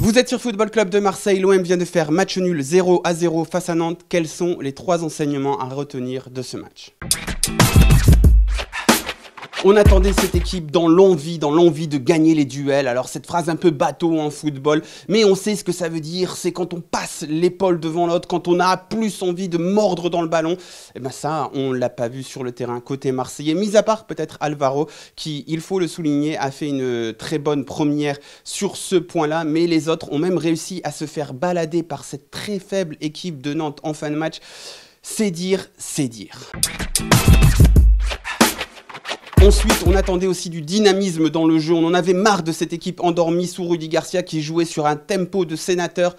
Vous êtes sur Football Club de Marseille, l'OM vient de faire match nul 0-0 face à Nantes. Quels sont les 3 enseignements à retenir de ce match ? On attendait cette équipe dans l'envie de gagner les duels. Alors cette phrase un peu bateau en football, mais on sait ce que ça veut dire. C'est quand on passe l'épaule devant l'autre, quand on a plus envie de mordre dans le ballon. Et ben ça, on l'a pas vu sur le terrain côté marseillais. Mis à part peut-être Alvaro, qui, il faut le souligner, a fait une très bonne première sur ce point-là. Mais les autres ont même réussi à se faire balader par cette très faible équipe de Nantes en fin de match. C'est dire, c'est dire. Ensuite, on attendait aussi du dynamisme dans le jeu. On en avait marre de cette équipe endormie sous Rudy Garcia qui jouait sur un tempo de sénateur.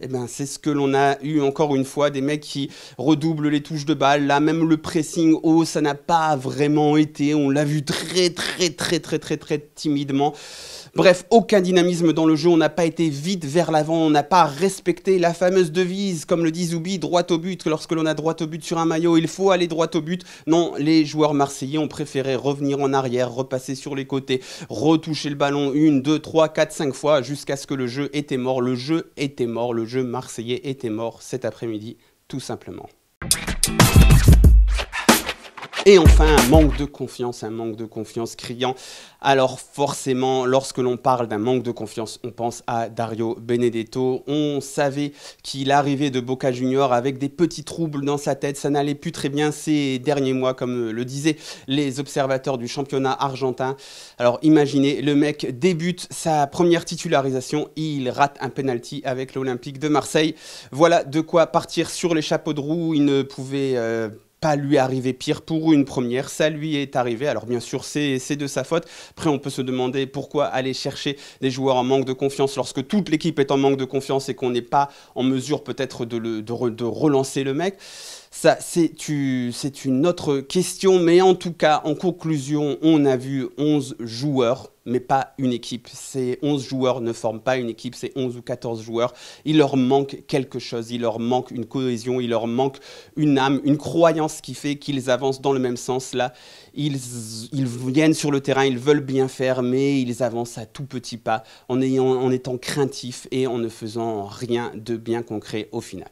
Eh ben, c'est ce que l'on a eu encore une fois, des mecs qui redoublent les touches de balle. Là, même le pressing haut, ça n'a pas vraiment été. On l'a vu très timidement. Bref, aucun dynamisme dans le jeu, on n'a pas été vite vers l'avant, on n'a pas respecté la fameuse devise, comme le dit Zoubi, droit au but. Lorsque l'on a droit au but sur un maillot, il faut aller droit au but. Non, les joueurs marseillais ont préféré revenir en arrière, repasser sur les côtés, retoucher le ballon 1, 2, 3, 4, 5 fois, jusqu'à ce que le jeu était mort. Le jeu était mort, le jeu marseillais était mort cet après-midi, tout simplement. Et enfin, un manque de confiance criant. Alors forcément, lorsque l'on parle d'un manque de confiance, on pense à Dario Benedetto. On savait qu'il arrivait de Boca Juniors avec des petits troubles dans sa tête. Ça n'allait plus très bien ces derniers mois, comme le disaient les observateurs du championnat argentin. Alors imaginez, le mec débute sa première titularisation, il rate un penalty avec l'Olympique de Marseille. Voilà de quoi partir sur les chapeaux de roue. Il ne pouvait pas lui arriver pire pour une première, ça lui est arrivé, alors bien sûr c'est de sa faute. Après on peut se demander pourquoi aller chercher des joueurs en manque de confiance lorsque toute l'équipe est en manque de confiance et qu'on n'est pas en mesure peut-être de relancer le mec. Ça, c'est une autre question, mais en tout cas, en conclusion, on a vu 11 joueurs, mais pas une équipe. Ces 11 joueurs ne forment pas une équipe, c'est 11 ou 14 joueurs. Il leur manque quelque chose, il leur manque une cohésion, il leur manque une âme, une croyance qui fait qu'ils avancent dans le même sens. Là, ils viennent sur le terrain, ils veulent bien faire, mais ils avancent à tout petits pas, en étant craintifs et en ne faisant rien de bien concret au final.